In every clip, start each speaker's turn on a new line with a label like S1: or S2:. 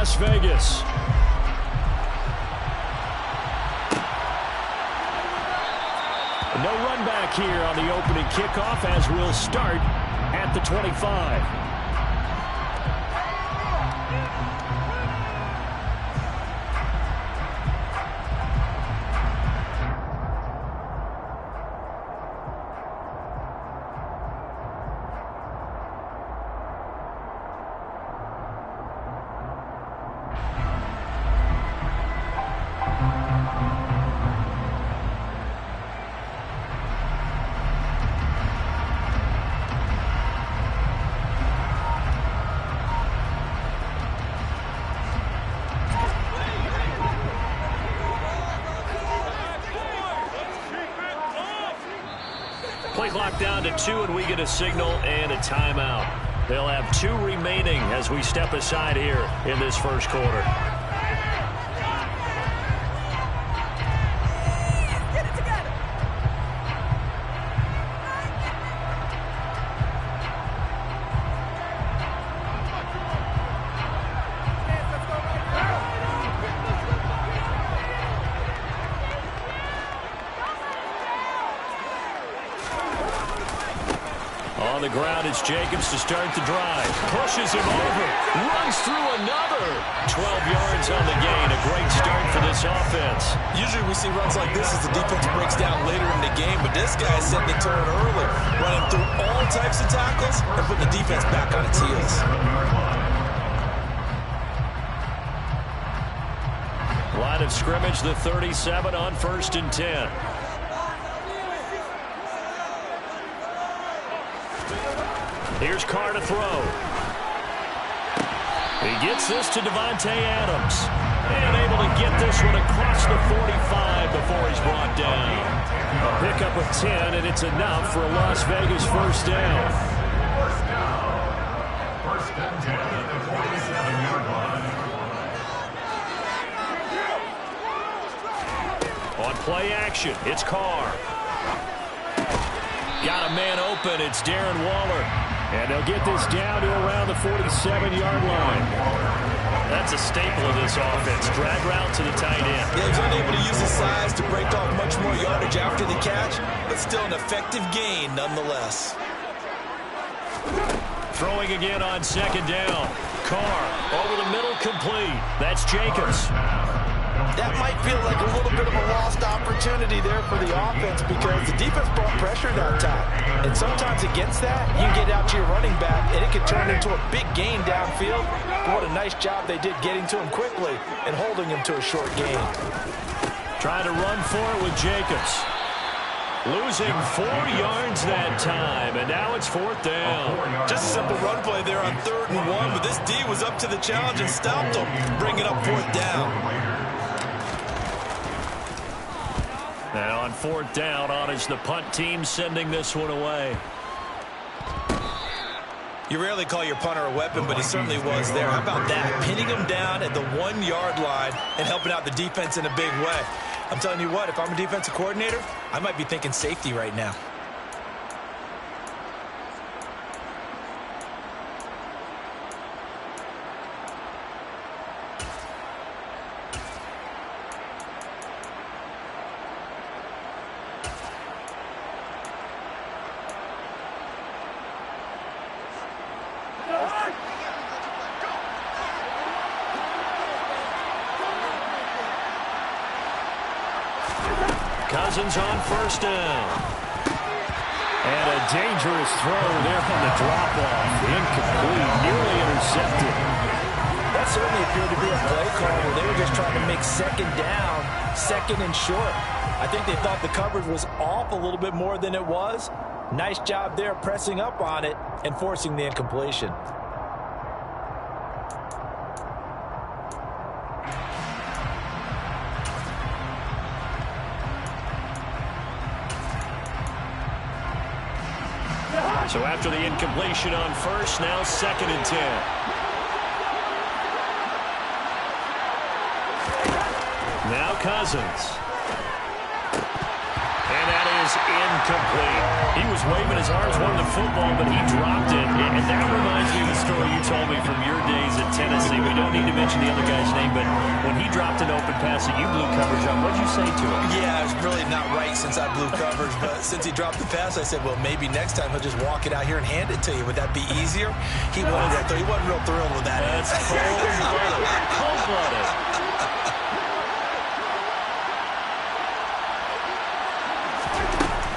S1: Las Vegas. No run back here on the opening kickoff as we'll start at the 25. Play clock down to 2, and we get a signal and a timeout. They'll have 2 remaining as we step aside here in this first quarter. On the ground, it's Jacobs to start the drive. Pushes him over. Runs through another. 12 yards on the gain. A great start for this offense.
S2: Usually we see runs like this as the defense breaks down later in the game, but this guy is setting the tone early, running through all types of tackles and putting the defense back on its heels.
S1: Line of scrimmage, the 37 on 1st and 10. Here's Carr to throw. He gets this to Devontae Adams. And able to get this one across the 45 before he's brought down. A pickup of 10, and it's enough for a Las Vegas first down.
S3: First and 10 at the 47-yard line.
S1: On play action, it's Carr. Got a man open. It's Darren Waller. And they'll get this down to around the 47-yard line. That's a staple of this offense. Drag route to the tight end.
S2: Yeah, he's unable to use his size to break off much more yardage after the catch, but still an effective gain nonetheless.
S1: Throwing again on 2nd down. Carr over the middle, complete. That's Jacobs.
S4: That might feel like a little bit of a lost opportunity there for the offense because the defense brought pressure that time. And sometimes against that, you get out to your running back, and it could turn into a big gain downfield. But what a nice job they did getting to him quickly and holding him to a short gain.
S1: Trying to run for it with Jacobs. Losing 4 yards that time, and now it's 4th down.
S2: Just a simple run play there on 3rd and 1, but this D was up to the challenge and stopped him, bringing up 4th down.
S1: Now on 4th down, on is the punt team sending this one away.
S2: You rarely call your punter a weapon, but he certainly was there. How about that? Pinning him down at the 1-yard line and helping out the defense in a big way. I'm telling you what, if I'm a defensive coordinator, I might be thinking safety right now.
S1: Cousins on 1st down. And a dangerous throw there on the drop-off. Incomplete, nearly intercepted.
S4: That certainly appeared to be a play call where they were just trying to make 2nd down, 2nd and short. I think they thought the coverage was off a little bit more than it was. Nice job there pressing up on it and forcing the incompletion.
S1: So after the incompletion on 1st, now 2nd and 10. Now Cousins. And that is incomplete. He was waving his arms, wanting the football, but he dropped it. And that reminds me of the story you told me from your days at Tennessee. We don't need to mention the other guy's name, but when he dropped an open pass that you blew coverage on, what did you say to him?
S2: Yeah, it's really not right since I blew coverage, but since he dropped the pass, I said, well, maybe next time he'll just walk it out here and hand it to you. Would that be easier? He wasn't real thrilled with that.
S1: That's cold-blooded. Cold-blooded.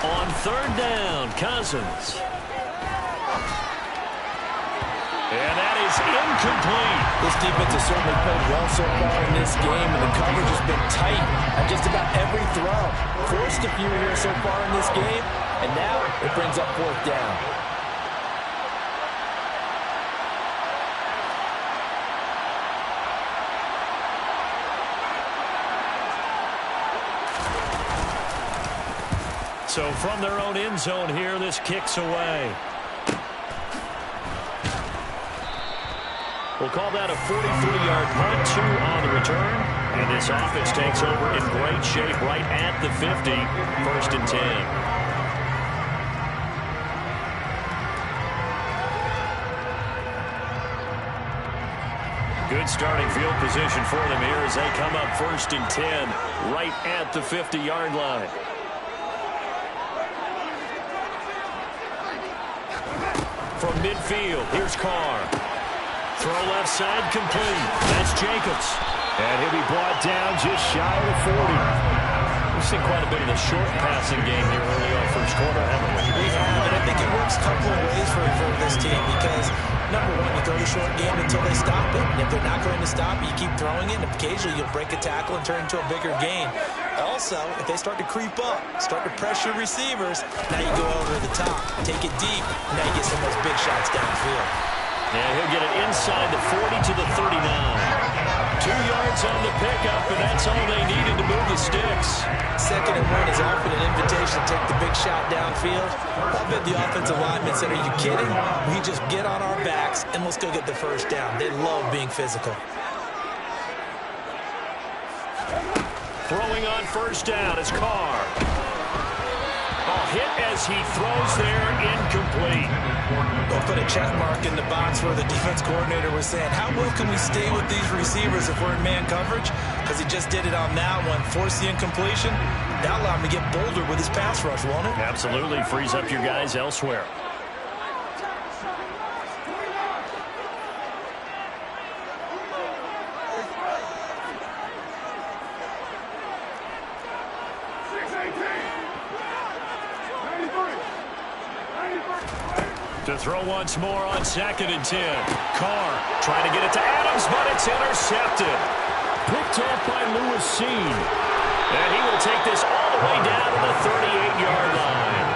S1: On third down, Cousins. And that is incomplete.
S4: This defense has certainly played well so far in this game, and the coverage has been tight on just about every throw. Forced a few here so far in this game, and now it brings up fourth down.
S1: So from their own end zone here, this kicks away. We'll call that a 43-yard punt, 2 on the return. And this offense takes over in great shape right at the 50, 1st and 10. Good starting field position for them here as they come up 1st and 10, right at the 50-yard line. From midfield, here's Carr. Throw left side, complete. That's Jacobs. And he'll be brought down just shy of the 40. We've seen quite a bit of the short passing game here early on first quarter, haven't we?
S2: We have, and I think it works a couple of ways for this team because, number one, you throw the short game until they stop it. And if they're not going to stop it, you keep throwing it, and occasionally you'll break a tackle and turn into a bigger gain. Also, if they start to creep up, start to pressure receivers, now you go over to the top, take it deep, and now you get some of those big shots downfield.
S1: Yeah, he'll get it inside the 40 to the 39. 2 yards on the pickup, and that's all they needed to move the sticks.
S2: 2nd and 1 is often an invitation to take the big shot downfield. I bet the offensive linemen said, are you kidding? We just get on our backs, and let's go get the first down. They love being physical.
S1: Throwing on first down is Carr. Hit as he throws there, incomplete.
S2: We'll put a check mark in the box where the defense coordinator was saying, how well can we stay with these receivers if we're in man coverage? Because he just did it on that one, forced the incompletion. That'll allow him to get bolder with his pass rush, won't it?
S1: Absolutely, frees up your guys elsewhere. To throw once more on 2nd and 10. Carr trying to get it to Adams, but it's intercepted. Picked off by Lewis Seen. And he will take this all the way down to the 38-yard line.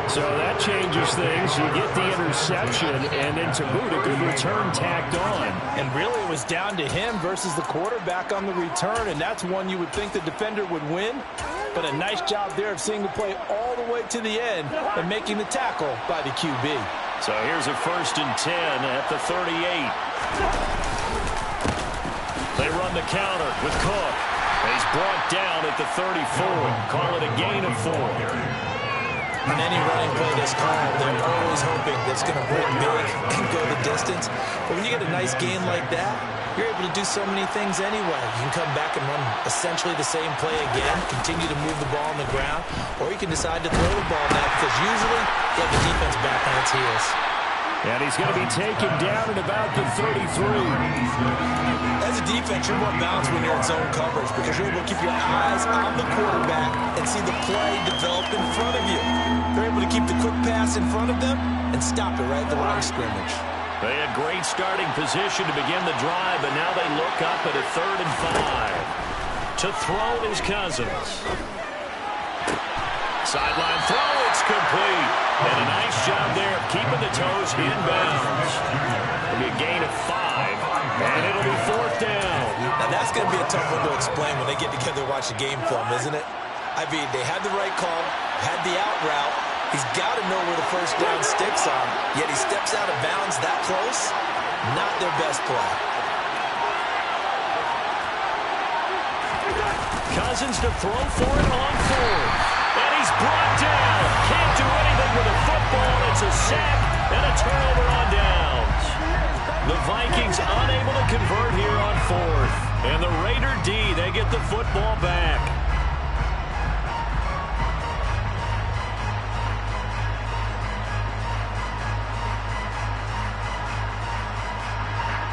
S1: So that changes things. You get the interception, and then to boot, a good return tacked on.
S4: And really, it was down to him versus the quarterback on the return, and that's one you would think the defender would win. But a nice job there of seeing the play all the way to the end and making the tackle by the QB.
S1: So here's a 1st and 10 at the 38. They run the counter with Cook. He's brought down at the 34. Call it a gain of 4.
S2: On any running play that's called, they're always hoping that it's going to break big and go the distance. But when you get a nice gain like that, you're able to do so many things anyway. You can come back and run essentially the same play again, continue to move the ball on the ground, or you can decide to throw the ball now because usually you have the defense back on its heels.
S1: And he's going to be taken down at about the 33.
S2: As a defense, you're more balanced when you're in zone coverage because you're able to keep your eyes on the quarterback and see the play develop in front of you. They're able to keep the quick pass in front of them and stop it right at the line of scrimmage.
S1: They had great starting position to begin the drive, but now they look up at a 3rd and 5. To throw is Cousins. Sideline throw, it's complete. And a nice job there of keeping the toes inbounds. It'll be a gain of 5, and it'll be 4th down.
S2: Now that's going to be a tough one to explain when they get together and watch the game film, isn't it? I mean, they had the right call, had the out route. He's got to know where the first down sticks are, yet he steps out of bounds that close. Not their best play.
S1: Cousins to throw for it on 4th. And he's brought down. Can't do anything with a football. It's a sack and a turnover on downs. The Vikings unable to convert here on fourth. And the Raider D, they get the football back.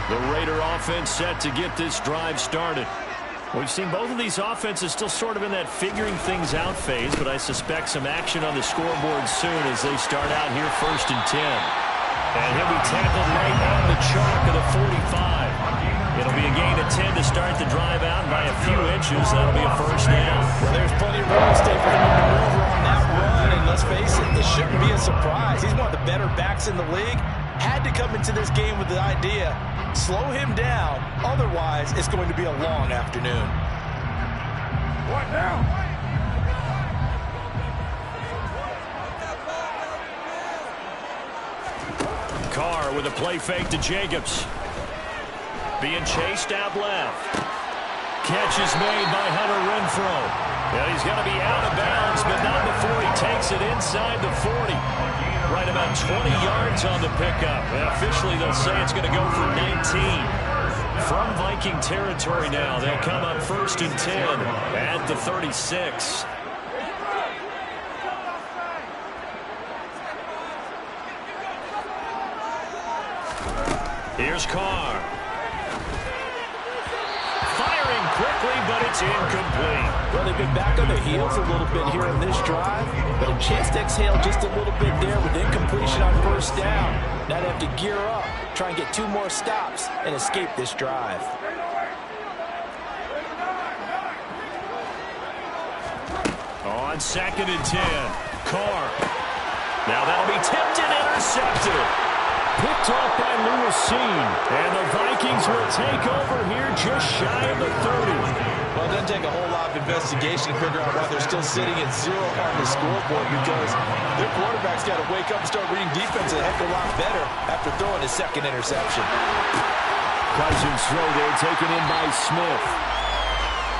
S1: The Raider offense set to get this drive started. We've seen both of these offenses still sort of in that figuring things out phase, but I suspect some action on the scoreboard soon as they start out here 1st and 10. And he'll be tackled right on the chalk of the 45. It'll be a gain of 10 to start the drive out, and by a few inches, that'll be a first down.
S4: Well, there's plenty of real estate for him to maneuver on that run, and let's face it, this shouldn't be a surprise. He's one of the better backs in the league. Had to come into this game with the idea, slow him down, otherwise it's going to be a long afternoon.
S3: What now?
S1: Carr with a play fake to Jacobs. Being chased out left. Catch is made by Hunter Renfrow. And he's going to be out of bounds, but not before he takes it inside the 40. Right about 20 yards on the pickup. And officially, they'll say it's going to go for 19. From Viking territory now, they'll come up 1st and 10 at the 36. Here's Carr. Firing quickly, but it's incomplete.
S4: Well, they've been back on their heels a little bit here in this drive, but a chance to exhale just a little bit there with incompletion on 1st down. Now they have to gear up, try and get 2 more stops, and escape this drive.
S1: On 2nd and 10, Carr. Now that'll be tipped and intercepted. Picked off by Lewisine. And the Vikings will take over here just shy of the 30.
S4: Well, it doesn't take a whole lot of investigation to figure out why they're still sitting at 0 on the scoreboard, because their quarterback's got to wake up and start reading defense a heck of a lot better after throwing his 2nd interception.
S1: Cousins throw there, taken in by Smith.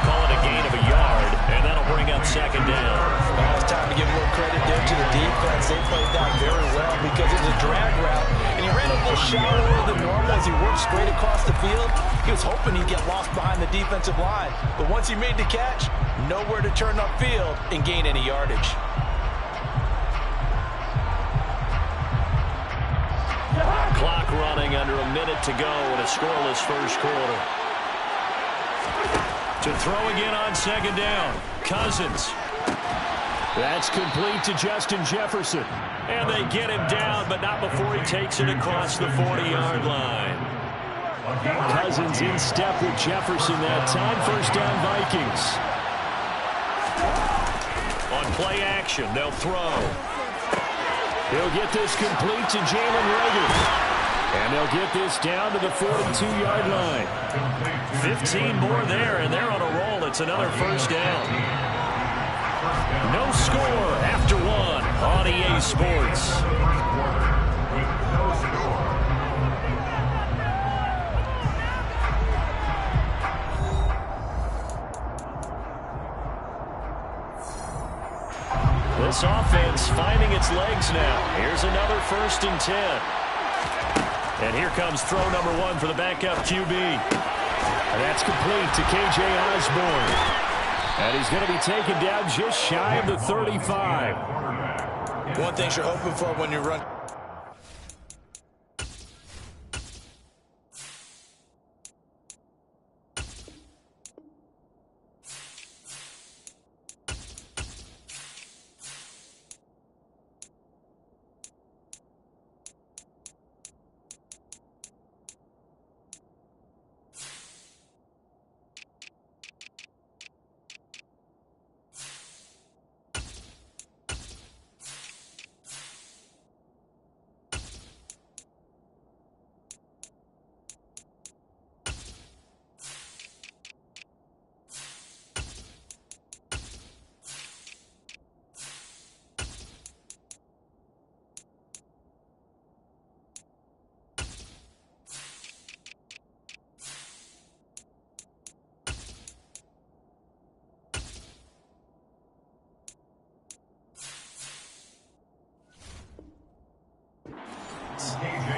S1: Call it a gain of a yard, and that'll bring up 2nd down.
S4: Well, it's time to give a little credit there to the defense. They played that very well because it was a drag route, and he ran a little shallower than normal as he worked straight across the field. He was hoping he'd get lost behind the defensive line, but once he made the catch, nowhere to turn upfield and gain any yardage.
S1: Clock running under a minute to go in a scoreless 1st quarter. To throw again on 2nd down. Cousins. That's complete to Justin Jefferson. And they get him down, but not before he takes it across the 40-yard line. Cousins in step with Jefferson that time. 1st down, Vikings. On play action, they'll throw. He'll get this complete to Jalen Reagor. And they'll get this down to the 42-yard line. 15 more there, and they're on a roll. It's another 1st down. No score after 1 on EA Sports. This offense finding its legs now. Here's another 1st and 10. And here comes throw number 1 for the backup QB. And that's complete to K.J. Osborne. And he's going to be taken down just shy of the 35.
S2: One thing you're hoping for when you run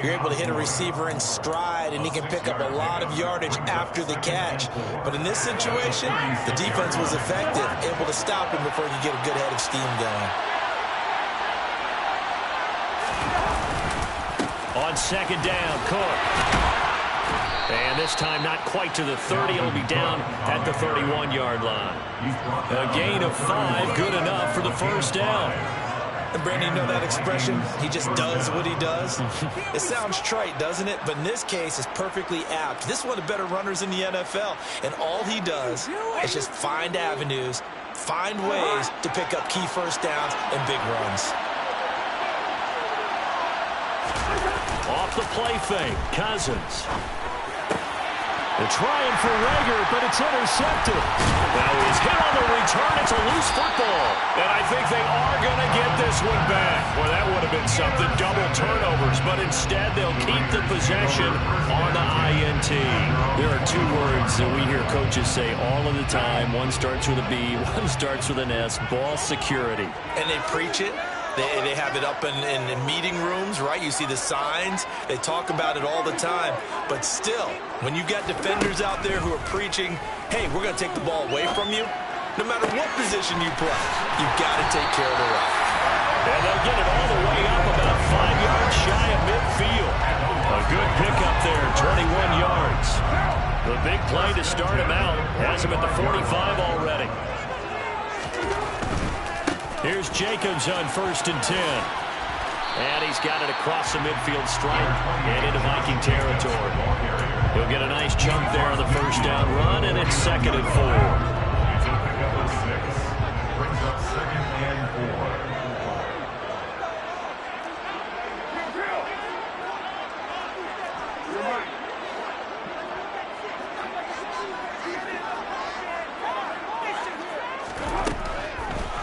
S2: You're able to hit a receiver in stride, and he can pick up a lot of yardage after the catch. But in this situation, the defense was effective, able to stop him before he could get a good head of steam going.
S1: On second down, Cook. And this time not quite to the 30. It'll be down at the 31-yard line. A gain of 5, good enough for the first down.
S2: And Brandon, you know that expression? He just does what he does. It sounds trite, doesn't it? But in this case, it's perfectly apt. This is one of the better runners in the NFL. And all he does is just find avenues, find ways to pick up key first downs and big runs.
S1: Off the play fake, Cousins. They're trying for Rager, but it's intercepted. Now he's hit on the return. It's a loose football. And I think they are going to get this one back. Well, that would have been something. Double turnovers. But instead, they'll keep the possession on the INT. There are two words that we hear coaches say all of the time. One starts with a B, one starts with an S. Ball security.
S2: And they preach it. They have it up in meeting rooms, right? You see the signs. They talk about it all the time. But still, when you got defenders out there who are preaching, hey, we're going to take the ball away from you, no matter what position you play, you've got to take care of the rock.
S1: And they'll get it all the way up about 5 yards shy of midfield. A good pickup there, 21 yards. The big play to start him out has him at the 45 already. Here's Jacobs on 1st and 10. And he's got it across the midfield stripe and into Viking territory. He'll get a nice chunk there on the first down run, and it's 2nd and 4.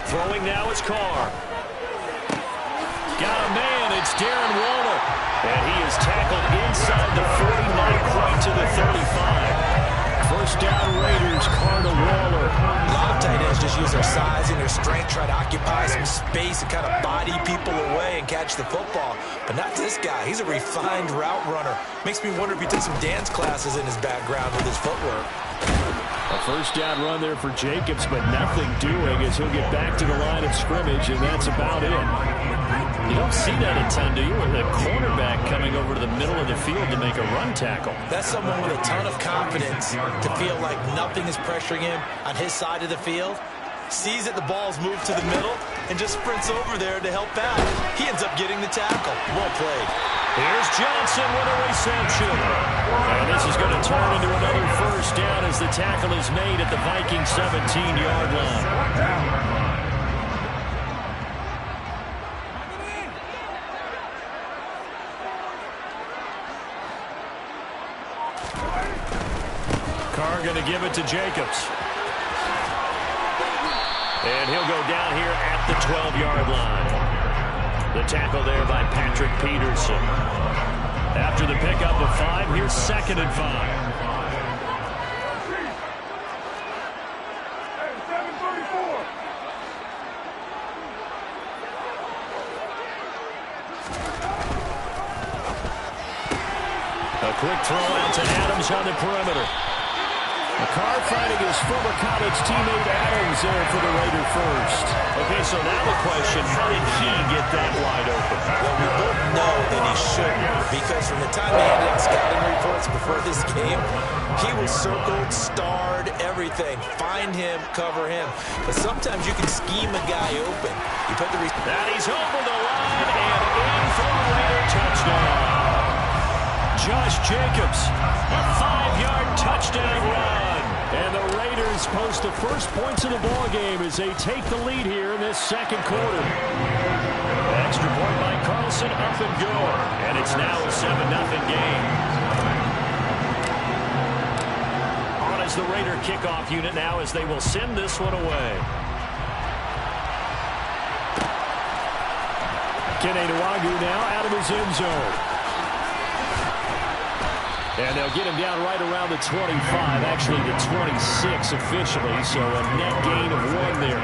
S1: Throwing now is Carr. Got a man, it's Darren Waller. And he is tackled inside the 40, quite to the 35. First down Raiders, Carr to Waller.
S2: A lot of tight ends just use their size and their strength, try to occupy some space and kind of body people away and catch the football. But not this guy. He's a refined route runner. Makes me wonder if he took some dance classes in his background with his footwork.
S1: A first down run there for Jacobs, but nothing doing as he'll get back to the line of scrimmage, and that's about it. You don't see that a ton, do you? With a cornerback coming over to the middle of the field to make a run tackle.
S2: That's someone with a ton of confidence to feel like nothing is pressuring him on his side of the field. Sees that the ball's moved to the middle and just sprints over there to help out. He ends up getting the tackle. Well played.
S1: Here's Johnson with a reception. And this is going to turn into another first down as the tackle is made at the Viking 17-yard line. Carr going to give it to Jacobs. And he'll go down here at the 12-yard line. The tackle there by Patrick Peterson. After the pickup of 5, here's 2nd and 5. A quick throw out to Adams on the perimeter. Carr finding his former college teammate Adams there for the Raider first. Okay, so now the question, how did he get that wide open?
S2: Well, we both know that he shouldn't, because from the time he handed out scouting reports before this game, he was circled, starred, everything. Find him, cover him. But sometimes you can scheme a guy open. You put the...
S1: That he's over the line and in for a Raider touchdown. Josh Jacobs, a 5-yard touchdown run. And the Raiders post the first points of the ballgame as they take the lead here in this second quarter. Extra point by Carlson, up and go. And it's now a 7-0 game. On as the Raider kickoff unit now as they will send this one away. Kene Nwagu now out of his end zone. And they'll get him down right around the 25, actually the 26 officially, so a net gain of 1 there.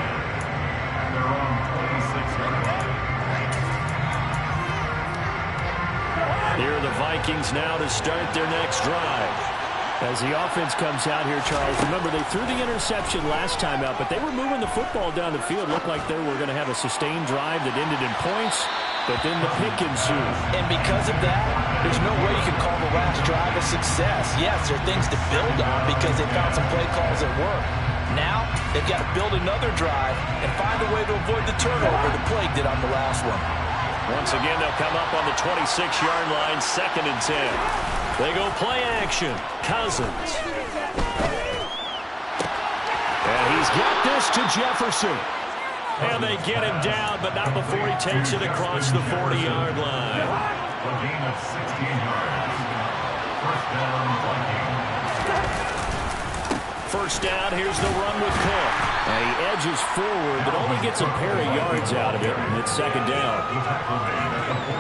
S1: Here are the Vikings now to start their next drive.
S5: As the offense comes out here, Charles, remember they threw the interception last time out, but they were moving the football down the field. Looked like they were going to have a sustained drive that ended in points, but then the pick ensued.
S4: And because of that, there's no way you can call the last drive a success. Yes, there are things to build on because they found some play calls that work. Now, they've got to build another drive and find a way to avoid the turnover the plague did on the last one.
S1: Once again, they'll come up on the 26-yard line, 2nd and 10. They go play action. Cousins. And he's got this to Jefferson. And they get him down, but not before he takes it across the 40-yard line.
S3: A gain of 16 yards. First down, Vikings.
S1: First down, here's the run with Cook.
S5: And he edges forward, but only gets a pair of yards out of it, and it's 2nd down.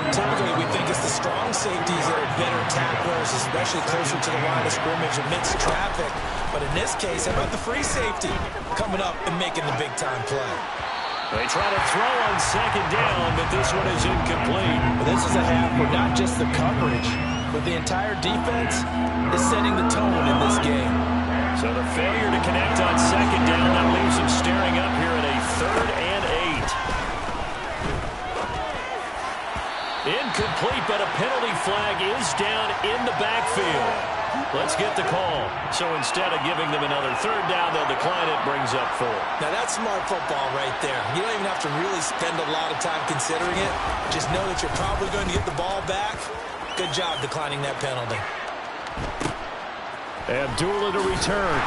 S2: Typically, we think it's the strong safeties that are better tacklers, especially closer to the line of scrimmage amidst traffic. But in this case, how about the free safety coming up and making the big-time play?
S1: They try to throw on 2nd down, but this one is incomplete.
S4: But this is a half where not just the coverage, but the entire defense is setting the tone in this game.
S1: So the failure to connect on 2nd down, that leaves him staring up here at a 3rd and 8. Incomplete, but a penalty flag is down in the backfield. Let's get the call. So instead of giving them another 3rd down, they'll decline it, brings up 4.
S2: Now, that's smart football right there. You don't even have to really spend a lot of time considering it. Just know that you're probably going to get the ball back. Good job declining that penalty.
S1: Abdullah to return.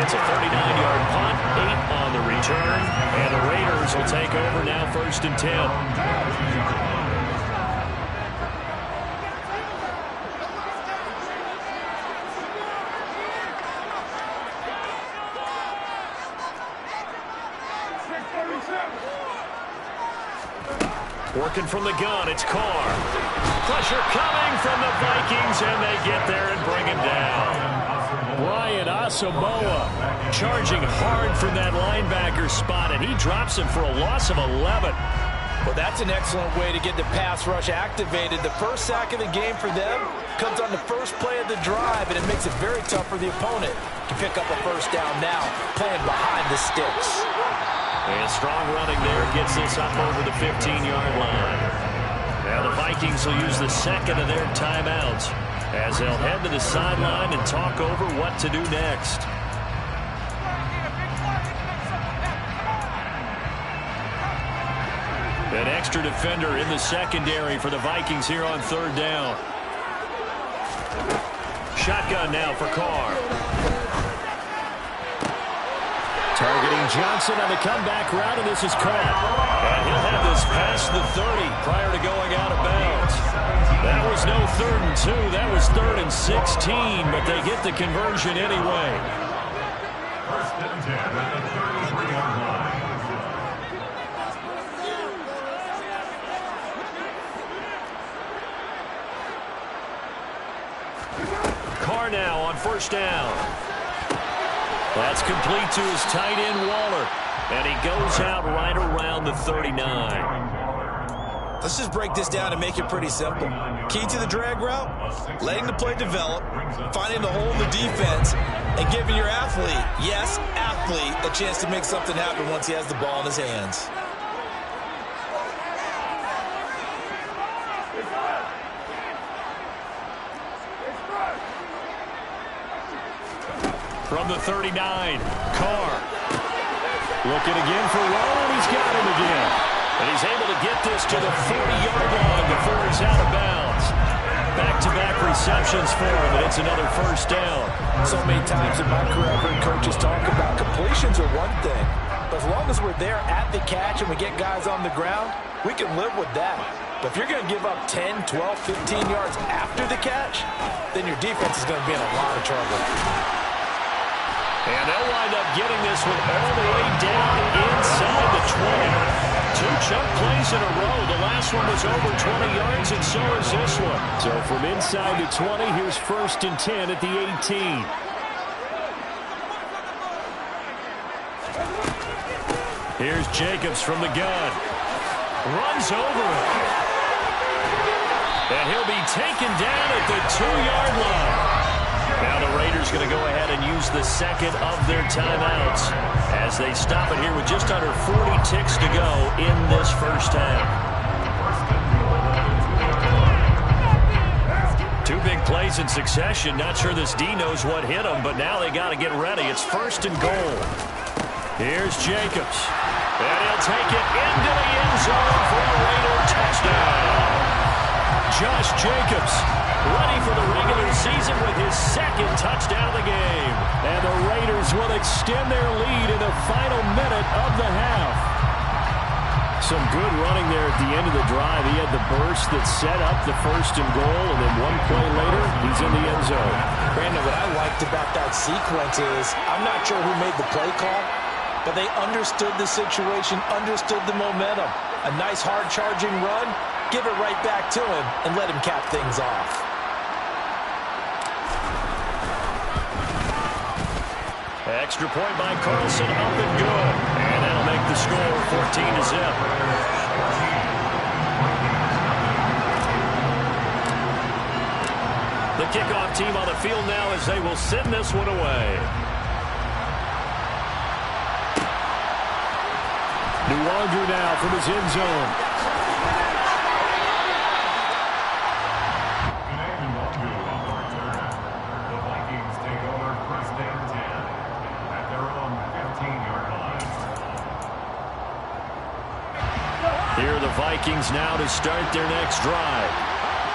S1: It's a 39-yard punt, 8 on the return, and the Raiders will take over now, 1st and 10. Working from the gun, it's Carr. Pressure coming from the Vikings, and they get there and bring him down.
S5: Brian Asamoah
S1: Charging hard from that linebacker spot, and he drops him for a loss of 11.
S4: Well, that's an excellent way to get the pass rush activated. The first sack of the game for them comes on the first play of the drive, and it makes it very tough for the opponent to pick up a first down now, playing behind the sticks.
S1: And strong running there gets this up over the 15-yard line. Now the Vikings will use the 2nd of their timeouts as they'll head to the sideline and talk over what to do next. An extra defender in the secondary for the Vikings here on 3rd down. Shotgun now for Carr. Targeting Johnson on the comeback route, and this is caught. And he'll have this past the 30 prior to going out of bounds. That was no 3rd and 2. That was 3rd and 16, but they get the conversion anyway.
S3: 1st and 10 at the 33-yard line.
S1: Carr now on 1st down. That's complete to his tight end, Waller. And he goes out right around the 39.
S2: Let's just break this down and make it pretty simple. Key to the drag route, letting the play develop, finding the hole in the defense, and giving your athlete, yes, athlete, a chance to make something happen once he has the ball in his hands.
S1: From the 39, Carr. Looking again for Rowe, and he's got him again. And he's able to get this to the 40-yard line before he's out of bounds. Back-to-back receptions for him, and it's another 1st down.
S4: So many times in my career, I've heard coaches talk about completions are one thing. But as long as we're there at the catch and we get guys on the ground, we can live with that. But if you're going to give up 10, 12, 15 yards after the catch, then your defense is going to be in a lot of trouble.
S1: And they'll wind up getting this one all the way down inside the 20. 2 chunk plays in a row. The last one was over 20 yards, and so is this one. So from inside the 20, here's 1st and 10 at the 18. Here's Jacobs from the gun. Runs over it. And he'll be taken down at the 2-yard line. Now the Raiders going to go ahead and use the second of their timeouts as they stop it here with just under 40 ticks to go in this first half. Two big plays in succession. Not sure this D knows what hit him, but now they got to get ready. It's 1st and goal. Here's Jacobs. And he'll take it into the end zone for a Raider touchdown. Josh Jacobs ready for the regular season with his second touchdown of the game. And the Raiders will extend their lead in the final minute of the half. Some good running there at the end of the drive. He had the burst that set up the 1st and goal, and then one play later, he's in the end zone.
S4: Brandon, what I liked about that sequence is I'm not sure who made the play call, but they understood the situation, understood the momentum. A nice hard-charging run, give it right back to him, and let him cap things off.
S1: Extra point by Carlson, up and good. And that'll make the score 14-0. The kickoff team on the field now as they will send this one away.
S5: Nuwanger now from his end zone.
S3: The Vikings take over 1st and 10 at their own 15-yard line.
S1: Here are the Vikings now to start their next drive.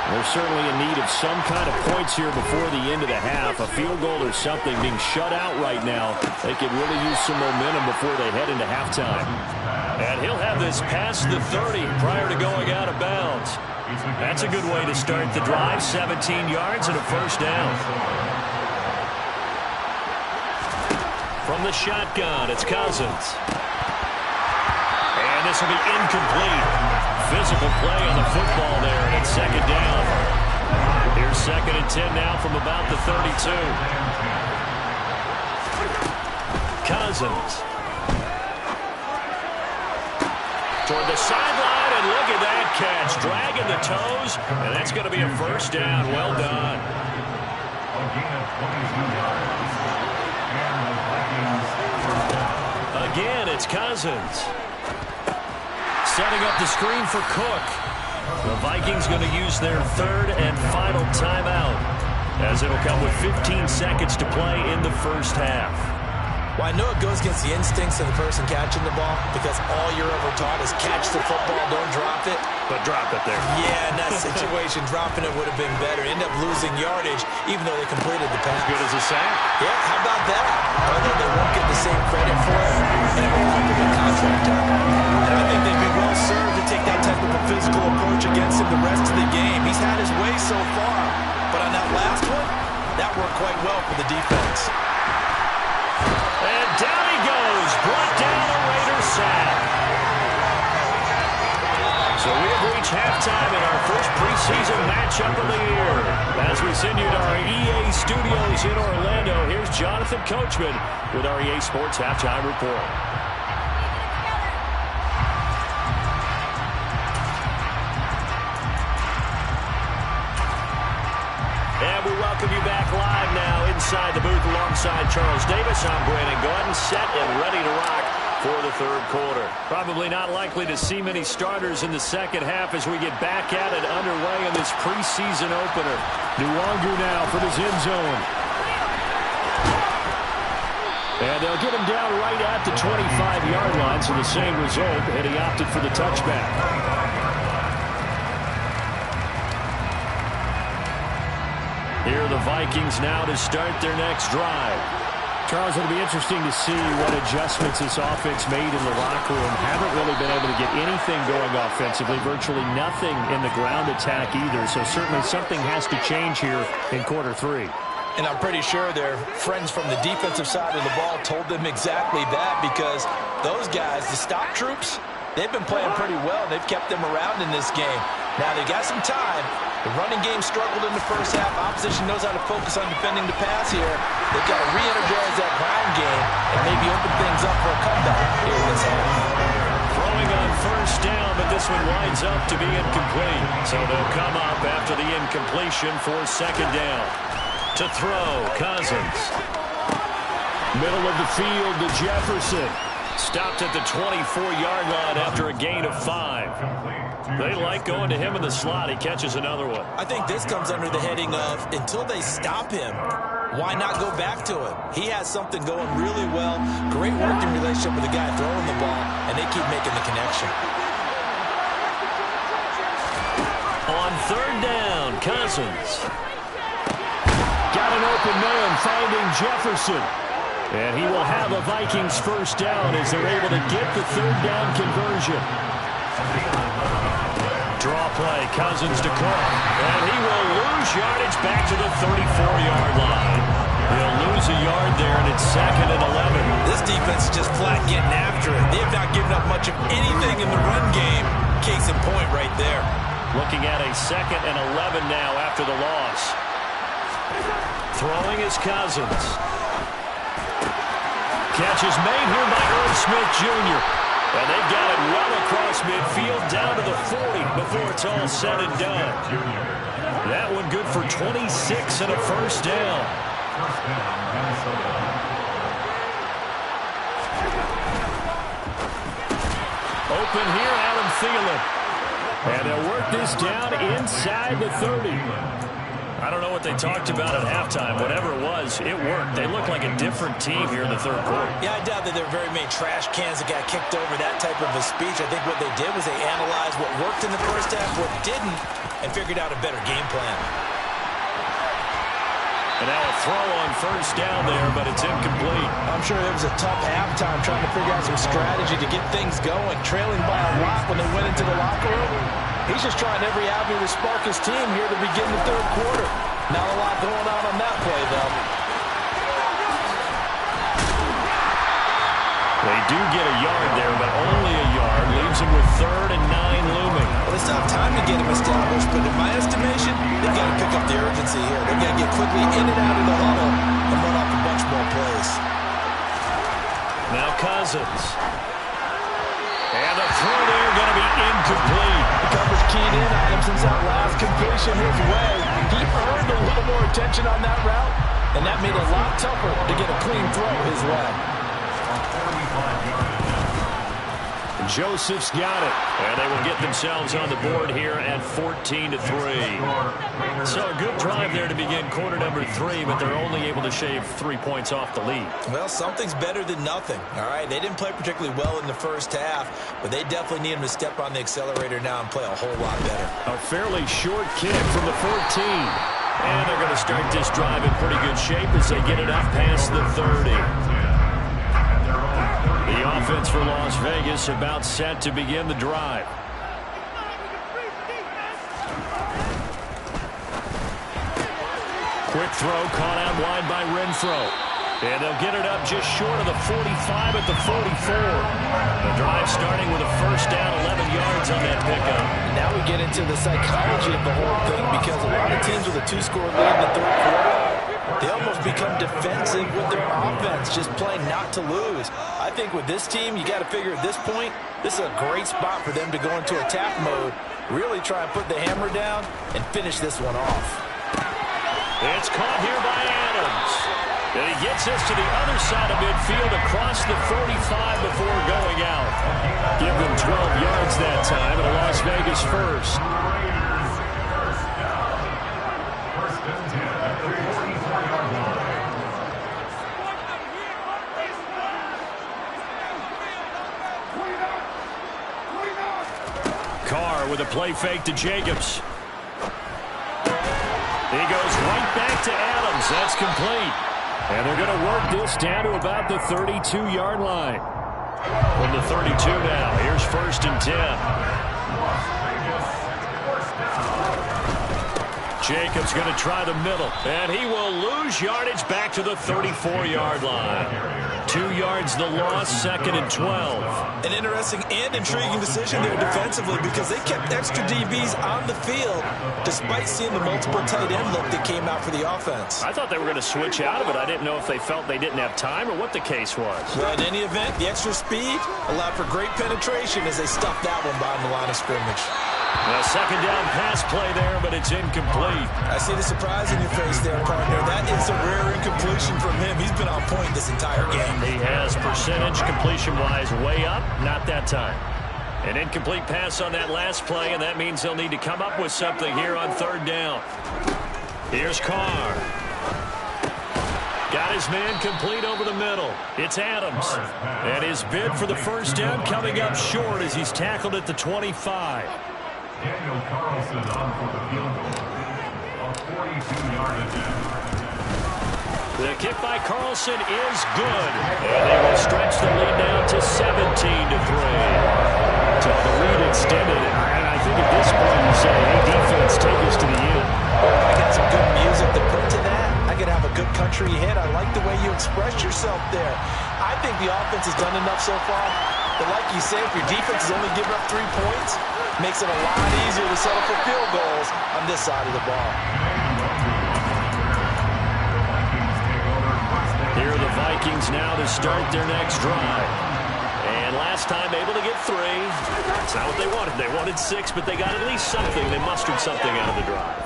S5: They're certainly in need of some kind of points here before the end of the half. A field goal or something. Being shut out right now, they could really use some momentum before they head into halftime.
S1: And he'll have this past the 30 prior to going out of bounds. That's a good way to start the drive. 17 yards and a 1st down. From the shotgun, it's Cousins. And this will be incomplete. Physical play on the football there, and it's 2nd down. Here's 2nd and 10 now from about the 32. Cousins. Toward the sideline, and look at that catch. Dragging the toes, and that's going to be a 1st down. Well done. Again, it's Cousins. Setting up the screen for Cook. The Vikings going to use their 3rd and final timeout, as it'll come with 15 seconds to play in the first half.
S4: Well, I know it goes against the instincts of the person catching the ball because all you're ever taught is catch the football, don't drop it.
S1: But drop it there.
S4: Yeah, in that situation, dropping it would have been better. End up losing yardage, even though they completed the pass.
S1: As good as a sack.
S4: Yeah, how about that? Although they won't get the same credit for it, and it will keep them in contract time. And I think they'd be well served to take that type of a physical approach against him the rest of the game. He's had his way so far, but on that last one, that worked quite well for the defense.
S1: And down he goes. Brought down a Raiders sack. So we have reached halftime in our first preseason matchup of the year. As we send you to our EA studios in Orlando, here's Jonathan Coachman with our EA Sports Halftime Report. And we welcome you back live now inside the booth alongside Charles Davis. I'm Brandon Gordon, set and ready to rock for the 3rd quarter. Probably not likely to see many starters in the second half as we get back at it underway in this preseason opener.
S5: Nuwanger now from his end zone. And they'll get him down right at the 25-yard line, so the same result, and he opted for the touchback.
S1: Here are the Vikings now to start their next drive.
S5: Charles, it'll be interesting to see what adjustments this offense made in the locker room. Haven't really been able to get anything going offensively, virtually nothing in the ground attack either. So certainly something has to change here in quarter 3.
S4: And I'm pretty sure their friends from the defensive side of the ball told them exactly that, because those guys, the stop troops, they've been playing pretty well. They've kept them around in this game. Now they got some time. The running game struggled in the first half. Opposition knows how to focus on defending the pass here. They've got to re-energize that ground game and maybe open things up for a comeback here in this half.
S1: Throwing going on first down, but this one winds up to be incomplete. So they'll come up after the incompletion for second down. To throw, Cousins. Middle of the field to Jefferson. Stopped at the 24-yard line after a gain of 5. They like going to him in the slot. He catches another one.
S2: I think this comes under the heading of until they stop him, why not go back to him? He has something going really well. Great working relationship with the guy throwing the ball, and they keep making the connection.
S1: On third down, Cousins. Got an open man finding Jefferson. And he will have a Vikings first down as they're able to get the third down conversion. Draw play, Cousins to Cook. And he will lose yardage back to the 34-yard line. He'll lose a yard there, and it's 2nd and 11.
S2: This defense is just flat getting after it. They have not given up much of anything in the run game. Case in point right there.
S1: Looking at a 2nd and 11 now after the loss. Throwing is Cousins. Catch is made here by Irv Smith Jr. And they've got it well across midfield down to the 40 before it's all said and done. That one good for 26 and a first down. Open here, Adam Thielen. And they'll work this down inside the 30. I don't know what they talked about at halftime. Whatever it was, it worked. They look like a different team here in the third quarter.
S2: Yeah, I doubt that there were very many trash cans that got kicked over, that type of a speech. I think what they did was they analyzed what worked in the first half, what didn't, and figured out a better game plan.
S1: And now a throw on first down there, but it's incomplete.
S4: I'm sure it was a tough halftime trying to figure out some strategy to get things going. Trailing by a lot when they went into the locker room. He's just trying every avenue to spark his team here to begin the third quarter. Not a lot going on that play, though.
S1: They do get a yard there, but only a yard. Leaves him with 3rd and 9 looming.
S2: Well, they still have time to get him established, but in my estimation, they've got to pick up the urgency here. They've got to get quickly in and out of the huddle and run off a bunch more plays.
S1: Now Cousins. And the throw there going to be incomplete.
S4: The coverage keyed in on him since that last completion his way. He earned a little more attention on that route, and that made it a lot tougher to get a clean throw his way.
S1: Joseph's got it, and they will get themselves on the board here at 14-3. So a good drive there to begin quarter number 3, but they're only able to shave 3 points off the lead.
S2: Well, something's better than nothing, all right? They didn't play particularly well in the first half, but they definitely need them to step on the accelerator now and play a whole lot better.
S1: A fairly short kick from the 14. And they're going to start this drive in pretty good shape as they get it up past the 30. The offense for Las Vegas about set to begin the drive. Quick throw caught out wide by Renfro. And they'll get it up just short of the 45 at the 44. The drive starting with a first down, 11 yards on that pickup.
S4: Now we get into the psychology of the whole thing, because a lot of teams with a 2-score lead in the third quarter, they almost become defensive with their offense, just playing not to lose. I think with this team, you got to figure at this point, this is a great spot for them to go into attack mode, really try and put the hammer down and finish this one off.
S1: It's caught here by Adams. And he gets us to the other side of midfield across the 45 before going out. Give them 12 yards that time at a Las Vegas first. Carr with a play fake to Jacobs. He goes right back to Adams. That's complete. And they're going to work this down to about the 32-yard line. From the 32 now, here's 1st and 10. Jacobs going to try the middle, and he will lose yardage back to the 34-yard line. 2 yards the loss, 2nd and 12.
S2: An interesting and intriguing decision there defensively because they kept extra DBs on the field despite seeing the multiple tight end look that came out for the offense.
S1: I thought they were going to switch out of it. I didn't know if they felt they didn't have time or what the case was.
S2: Well, in any event, the extra speed allowed for great penetration as they stuffed that one behind the line of scrimmage.
S1: A second down pass play there, but it's incomplete.
S2: I see the surprise in your face there, partner. That is a rare incompletion from him. He's been on point this entire game.
S1: He has percentage completion-wise way up, not that time. An incomplete pass on that last play, and that means they'll need to come up with something here on 3rd down. Here's Carr. Got his man complete over the middle. It's Adams. And his bid for the first down coming up short as he's tackled at the 25.
S3: Daniel Carlson on for the field goal. A 42-yard attempt.
S1: The kick by Carlson is good. And they will stretch the lead down to 17-3. So the lead extended. And I think at this point you say, hey, defense, take us to the end.
S2: I got some good music to put to that. I could have a good country hit. I like the way you expressed yourself there. I think the offense has done enough so far. But like you say, if your defense is only giving up 3 points, makes it a lot easier to settle for field goals on this side of the ball.
S1: Here are the Vikings now to start their next drive. And last time able to get 3. That's not what they wanted. They wanted 6, but they got at least something. They mustered something out of the drive.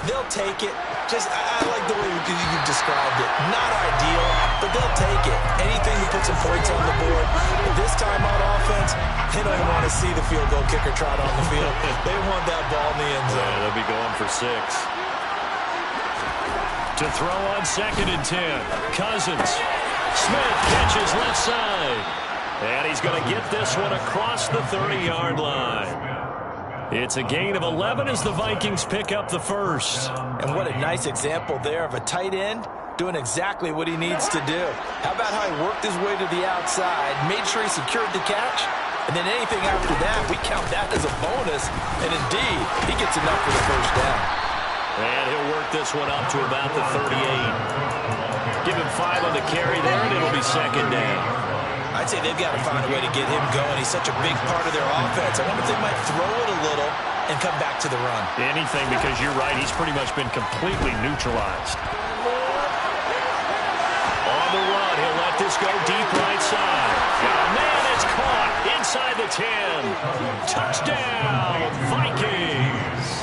S2: They'll take it. I like the way you described it. Not ideal, but they'll take it. Anything to put some points on the board. But this time on offense, they don't want to see the field goal kicker trot on the field. They want that ball in the end zone.
S1: Yeah, they'll be going for 6. To throw on 2nd and 10. Cousins. Smith catches left side. And he's going to get this one across the 30-yard line. It's a gain of 11 as the Vikings pick up the first.
S2: And what a nice example there of a tight end doing exactly what he needs to do. How about how he worked his way to the outside, made sure he secured the catch, and then anything after that, we count that as a bonus. And indeed, he gets enough for the first down.
S1: And he'll work this one up to about the 38. Give him 5 on the carry there, and it'll be 2nd down.
S2: I'd say they've got to find a way to get him going. He's such a big part of their offense. I wonder if they might throw it a little and come back to the run.
S1: Anything, because you're right, he's pretty much been completely neutralized. On the run, he'll let this go deep right side. Oh, man, it's caught inside the 10. Touchdown, Vikings.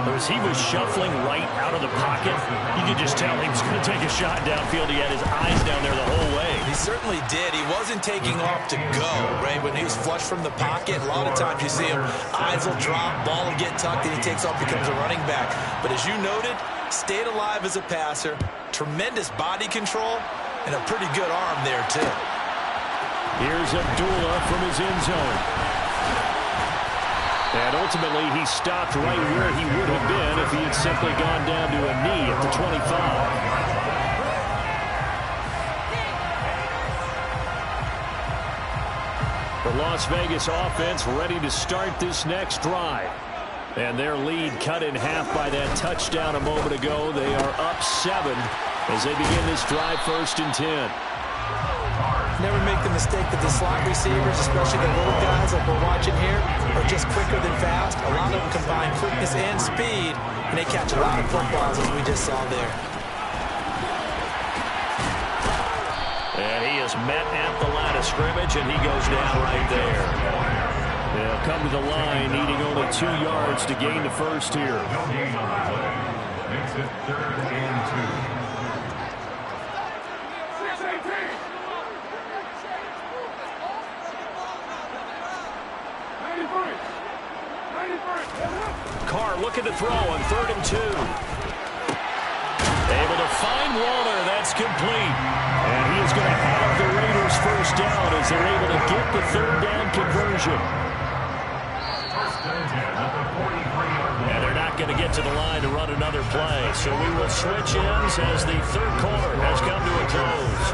S1: As he was shuffling right out of the pocket, you could just tell he was going to take a shot downfield. He had his eyes down there the whole way.
S2: He certainly did. He wasn't taking off to go, right? When he was flush from the pocket, a lot of times you see him, eyes will drop, ball will get tucked, and he takes off, becomes a running back. But as you noted, stayed alive as a passer, tremendous body control, and a pretty good arm there, too.
S1: Here's Abdullah from his end zone. And ultimately, he stopped right where he would have been if he had simply gone down to a knee at the 25. The Las Vegas offense ready to start this next drive. And their lead cut in half by that touchdown a moment ago. They are up 7 as they begin this drive 1st and 10.
S2: Never make the mistake that the slot receivers, especially the little guys like we're watching here, are just quicker than fast. A lot of them combine quickness and speed, and they catch a lot of footballs, as we just saw there.
S1: And he is met at the line of scrimmage, and he goes down right there. They'll come to the line, needing only 2 yards to gain the first here.
S3: Makes it 3rd and 2.
S1: Carr looking to throw on 3rd and 2. Able to find Waller. That's complete. And he is going to have the Raiders first down as they're able to get the 3rd down conversion. And they're not going to get to the line to run another play. So we will switch ends as the 3rd quarter has come to a close.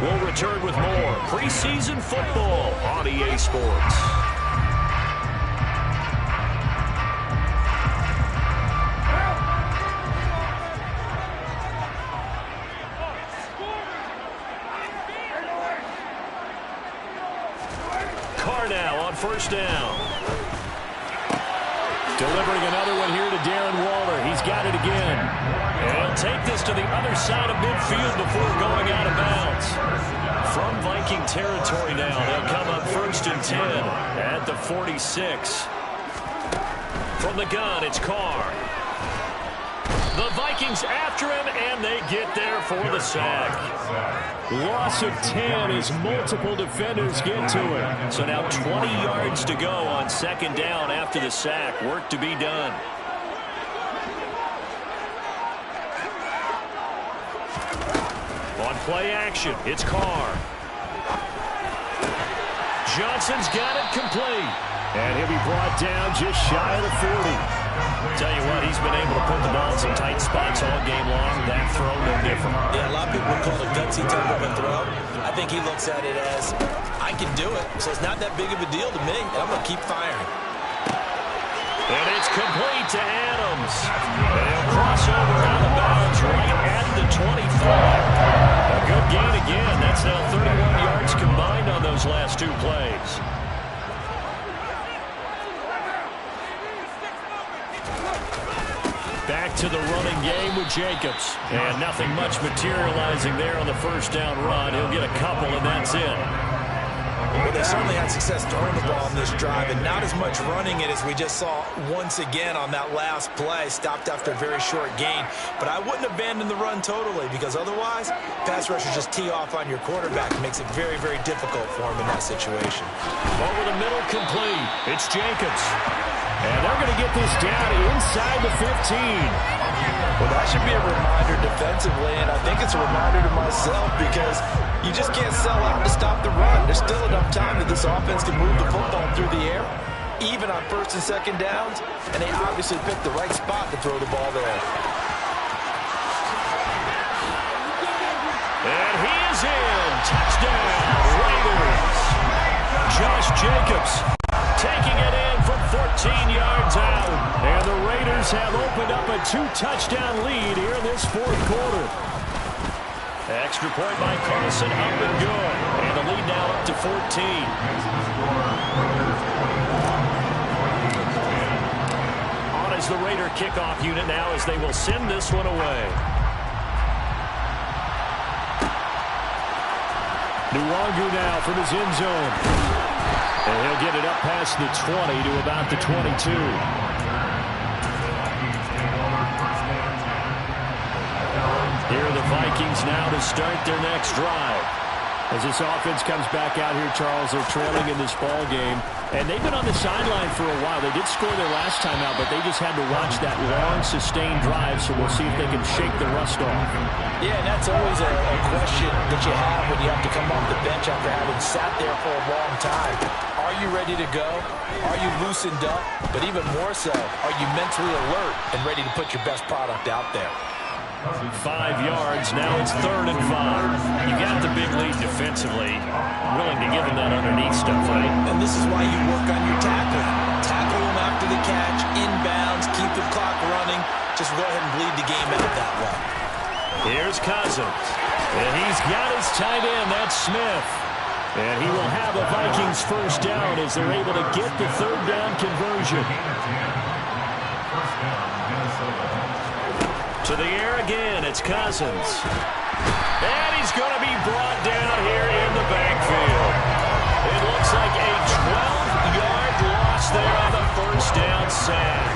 S1: We'll return with more preseason football on EA Sports. first down. Delivering another one here to Darren Waller. He's got it again. And he'll take this to the other side of midfield before going out of bounds. From Viking territory now, they'll come up 1st and 10 at the 46. From the gun, it's Carr. The Vikings after him, and they get there for the sack. Loss of 10 as multiple defenders get to it. So now 20 yards to go on 2nd down after the sack. Work to be done. On play action, it's Carr. Johnson's got it complete. And he'll be brought down just shy of the 40. Tell you what, he's been able to put the ball in some tight spots all game long. That throw, no different.
S2: Yeah, a lot of people would call it a gutsy type of a throw. I think he looks at it as, I can do it, so it's not that big of a deal to me, and I'm going to keep firing.
S1: And it's complete to Adams. And he'll cross over out of bounds right at the 25. A good gain again. That's now 31 yards combined on those last 2 plays. Back to the running game with Jacobs. And nothing much materializing there on the 1st down run. He'll get a couple, and that's it.
S2: Well, they certainly had success throwing the ball on this drive, and not as much running it as we just saw once again on that last play. Stopped after a very short gain. But I wouldn't abandon the run totally, because otherwise, pass rushers just tee off on your quarterback. It makes it very, very difficult for him in that situation.
S1: Over the middle, complete. It's Jacobs. And they're going to get this down inside the 15.
S4: Well, that should be a reminder defensively, and I think it's a reminder to myself because you just can't sell out to stop the run. There's still enough time that this offense can move the football through the air, even on 1st and 2nd downs, and they obviously picked the right spot to throw the ball there.
S1: And he is in. Touchdown, Raiders. Josh Jacobs taking it in from 14 yards out. And the Raiders have opened up a 2-touchdown lead here in this 4th quarter. Extra point by Carson, up and good. And the lead now up to 14. On is the Raider kickoff unit now as they will send this one away. Nwangu now from his end zone. And he'll get it up past the 20 to about the 22. Here are the Vikings now to start their next drive. As this offense comes back out here, Charles, they're trailing in this ball game. And they've been on the sideline for a while. They did score their last time out, but they just had to watch that long, sustained drive, so we'll see if they can shake the rust off.
S4: Yeah, and that's always a question that you have when you have to come off the bench after having sat there for a long time. Are you ready to go? Are you loosened up? But even more so, are you mentally alert and ready to put your best product out there?
S1: 5 yards. Now it's 3rd and 5. You got the big lead defensively. Willing to give them that underneath stuff, right?
S2: And this is why you work on your tackling. Tackle them after the catch, inbounds, keep the clock running. Just go ahead and bleed the game out that way.
S1: Here's Cousins. And he's got his tight end. That's Smith. And he will have a Vikings 1st down as they're able to get the 3rd down conversion. To the air again, it's Cousins. And he's going to be brought down here in the backfield. It looks like a 12-yard loss there on the 1st down sack.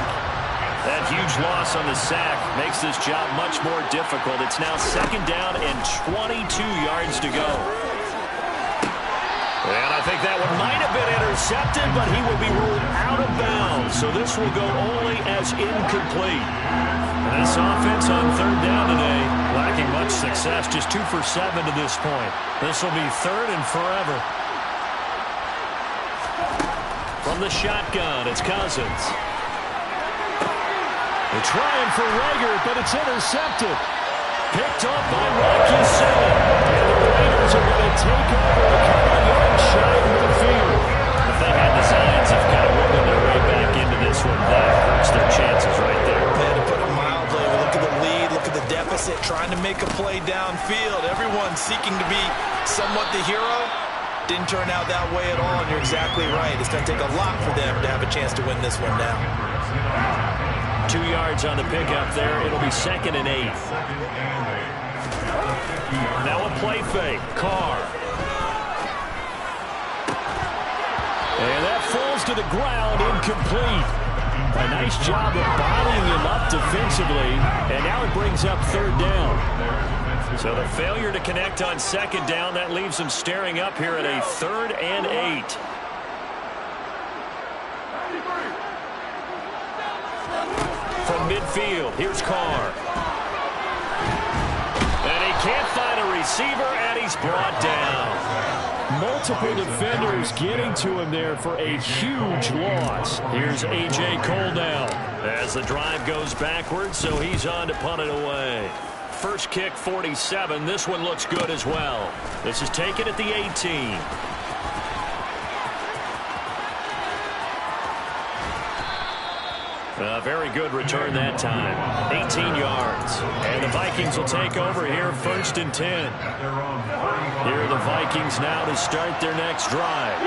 S1: That huge loss on the sack makes this job much more difficult. It's now 2nd down and 22 yards to go. And I think that one might have been intercepted, but he will be ruled out of bounds. So this will go only as incomplete. And this offense on 3rd down today, lacking much success, just 2 for 7 to this point. This will be 3rd and forever. From the shotgun, it's Cousins. They're trying for Rager, but it's intercepted. Picked up by Rocky Sue. And the Raiders are going to take over a couple of yards shy of midfield. If they had designs of kind of working their way back into this one, that hurts their chances right there.
S2: Yeah, to put it mildly, look at the lead, look at the deficit, trying to make a play downfield. Everyone seeking to be somewhat the hero. didn't turn out that way at all, and you're exactly right. It's going to take a lot for them to have a chance to win this one now.
S1: 2 yards on the pickup there. It'll be 2nd and 8. Now a play fake. Carr. And that falls to the ground, incomplete. A nice job of bottling him up defensively, and now it brings up 3rd down. So the failure to connect on 2nd down, that leaves him staring up here at a 3rd and 8. From midfield, here's Carr. And he can't find a receiver, and he's brought down.
S5: Multiple defenders getting to him there for a huge loss.
S1: Here's A.J. Cole now as the drive goes backwards, so he's on to punt it away. First kick, 47. This one looks good as well. This is taken at the 18. A very good return that time. 18 yards. And the Vikings will take over here, 1st and 10. Here are the Vikings now to start their next drive.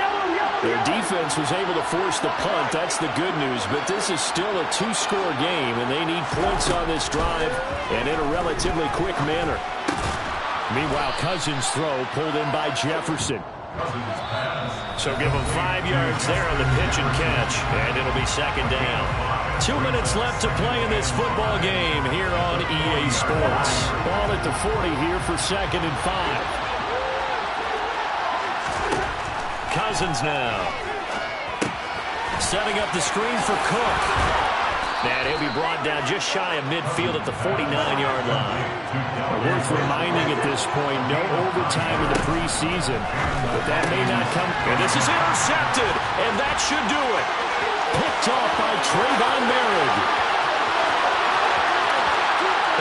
S5: Their defense was able to force the punt. That's the good news. But this is still a 2-score game, and they need points on this drive and in a relatively quick manner. Meanwhile, Cousins' throw pulled in by Jefferson.
S1: So give him 5 yards there on the pitch and catch, and it'll be 2nd down. 2 minutes left to play in this football game here on EA Sports.
S5: Ball at the 40 here for 2nd and 5.
S1: Cousins now. Setting up the screen for Cook. And he'll be brought down just shy of midfield at the 49-yard line.
S5: Worth reminding at this point, no overtime in the preseason, but that may not come.
S1: And this is intercepted, and that should do it.
S5: Picked off by Trayvon Merritt.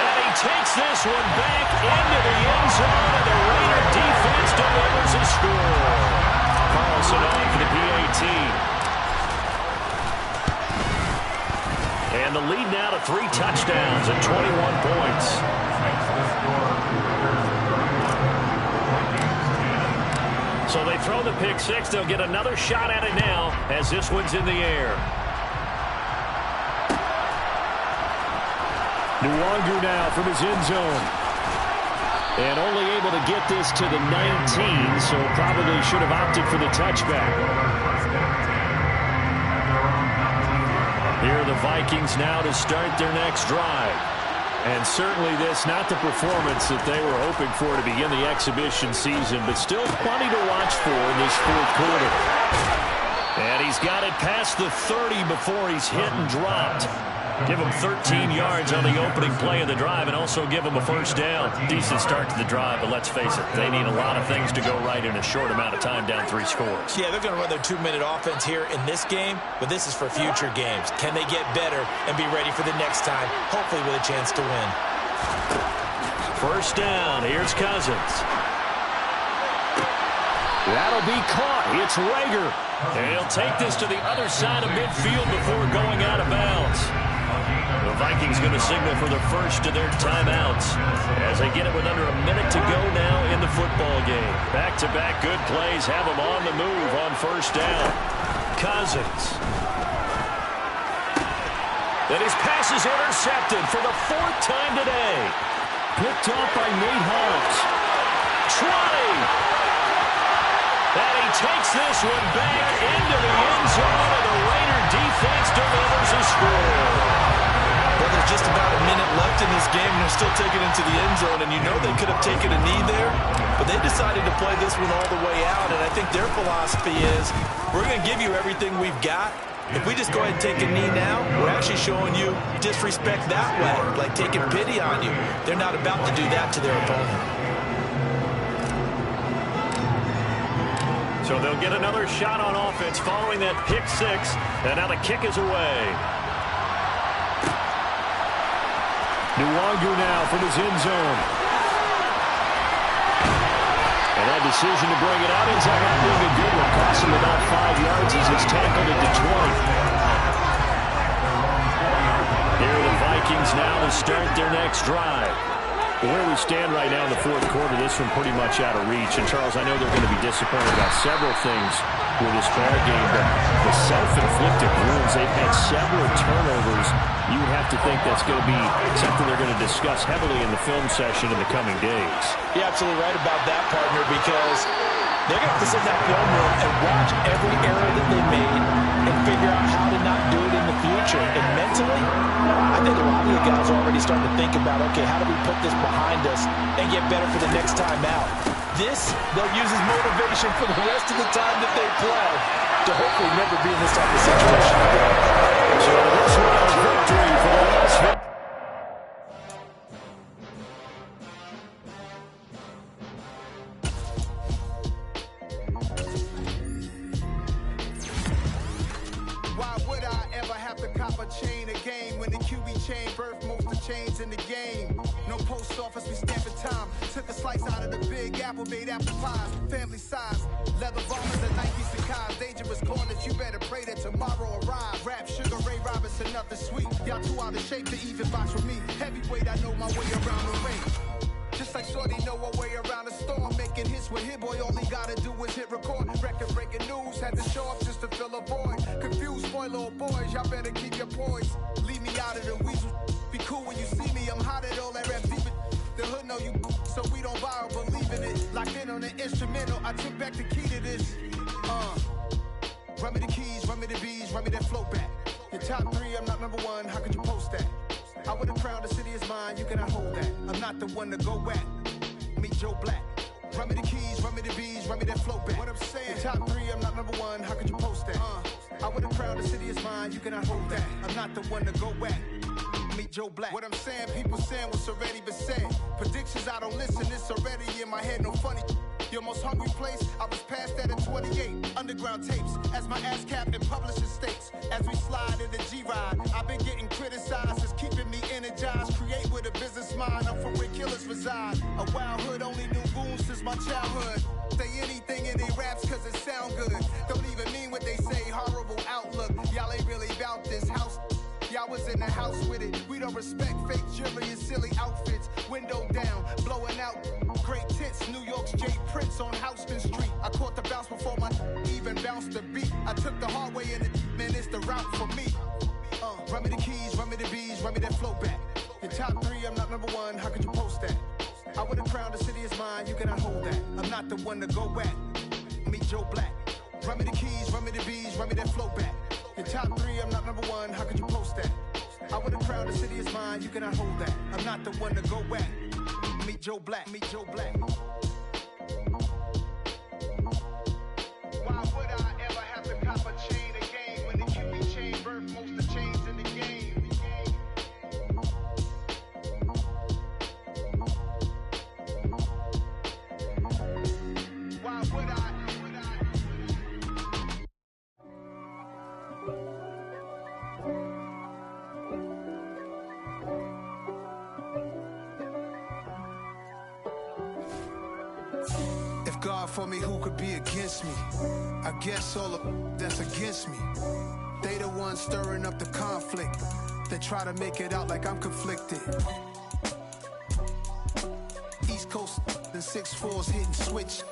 S1: And he takes this one back into the end zone, and the Raider defense delivers a score. Carlson on for the PAT. And the lead now to 3 touchdowns and 21 points. So they throw the pick 6. They'll get another shot at it now as this one's in the air.
S5: Nwangu now from his end zone. And only able to get this to the 19, so probably should have opted for the touchback. Here are the Vikings now to start their next drive. And certainly this, not the performance that they were hoping for to begin the exhibition season, but still plenty to watch for in this 4th quarter. And he's got it past the 30 before he's hit and dropped. Give him 13 yards on the opening play of the drive and also give him a 1st down. Decent start to the drive, but let's face it, they need a lot of things to go right in a short amount of time down 3 scores.
S2: Yeah, they're going to run their 2-minute offense here in this game, but this is for future games. Can they get better and be ready for the next time, hopefully with a chance to win?
S1: 1st down. Here's Cousins.
S5: That'll be caught. It's Rager.
S1: And he'll take this to the other side of midfield before going out of bounds. The Vikings going to signal for the first of their timeouts as they get it with under a minute to go now in the football game. Back-to-back good plays have them on the move on 1st down. Cousins. Then his pass is intercepted for the 4th time today.
S5: Picked off by Nate Hobbs.
S1: Trotting. And he takes this one back into the end zone, and the Raider defense delivers a score.
S2: Well, there's just about a minute left in this game, and they're still taking it to the end zone, and you know they could have taken a knee there, but they decided to play this one all the way out, and I think their philosophy is, we're going to give you everything we've got. If we just go ahead and take a knee now, we're actually showing you disrespect that way, like taking pity on you. They're not about to do that to their opponent.
S1: So they'll get another shot on offense following that pick 6, and now the kick is away.
S5: Nwangu now from his end zone. And that decision to bring it out ends up not being a good one. Costs him about 5 yards as he's tackled at the 20. Here are the Vikings now to start their next drive. Where we stand right now in the fourth quarter, this one pretty much out of reach. And, Charles, I know they're going to be disappointed about several things with this ball game, but the self-inflicted wounds, they've had several turnovers. You would have to think that's going to be something they're going to discuss heavily in the film session in the coming days.
S4: You're absolutely right about that, partner, because they're going to have to sit in that film room and watch every error that they made and figure out how to not do it in the future. And mentally, I think a lot of the guys are already starting to think about, okay, how do we put this behind us and get better for the next time out? This, they'll use as motivation for the rest of the time that they play to hopefully never be in this type of situation again.
S1: So this round victory for the Las Vegas.
S6: Why would I ever have to cop a chain a game when the QB chain birthed most of chains in the game? No post office, we stamping time. Took a slice out of the big apple, made apple pies, family size. Leather bombers and Nike Sacai's. Dangerous corners, you better pray that tomorrow arrive. Rap, Sugar Ray Robinson, nothing sweet. Y'all too out of shape to even box with me. Heavyweight, I know my way around the ring. Just like Shorty know a way around the storm. Making hits with Hit Boy, all he gotta do is hit record. Record-breaking news, had to show up just to fill a void. Confused, spoiled little boys, y'all better keep your poise. Leave me out of the weasel. Be cool when you see me, I'm hot at all that rap deep. The hood know you, so we don't borrow, believe in it. Locked in on the instrumental, I took back the key to this. Run me the keys, run me the bees, run me that flow back. Your top three, I'm not number one, how could you post that? I would have crowned the city is mine, you cannot hold that. I'm not the one to go back. Meet Joe Black. Run me the keys, run me the bees, run me that flow back. What I'm saying, your top three, I'm not number one, how could you post that? I would have crowned the city is mine, you cannot hold that. I'm not the one to go back. Meet Joe Black. What I'm saying, people saying what's already been said. Predictions, I don't listen, it's already in my head, no funny. Your most hungry place, I was past that at 28. Underground tapes, as my ass cap in publishing states. As we slide in the G-Ride, I've been getting criticized, it's keeping me energized. Create with a business mind, I'm from where killers reside. A wild hood, only knew goons since my childhood. Say anything in they raps cause it sound good. Don't even mean what they say, horrible outlook. Y'all ain't really about this house. Y'all was in the house with it. We don't respect fake jewelry and silly outfits. Window down, blowing out great tits. New York's J. Prince on Houston Street. I caught the bounce before my even bounced the beat. I took the hard way in it, man, it's the route for me. Run me the keys, run me the bees, run me that flow back. Your top three, I'm not number one, how could you post that? I would have crowned the city is mine, you cannot hold that. I'm not the one to go back. Meet Joe Black. Run me the keys, run me the bees, run me that flow back. Your top three, I'm not number one, how could you post that? I would have crowned the city is mine, you cannot hold that. I'm not the one to go back. Meet Joe Black, meet Joe Black. Why would I ever have to cop a chain a game when the QB chain birthed most of chains in the game? Why would I? If God for me, who could be against me? I guess all of that's against me. They the ones stirring up the conflict. They try to make it out like I'm conflicted. East Coast, the 6'4s hitting switch.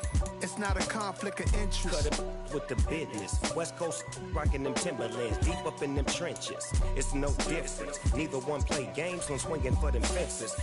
S6: It's not a conflict of interest.
S7: Cut it with the business. West Coast rocking them Timberlands, deep up in them trenches. It's no difference. Neither one play games when swinging for them fences.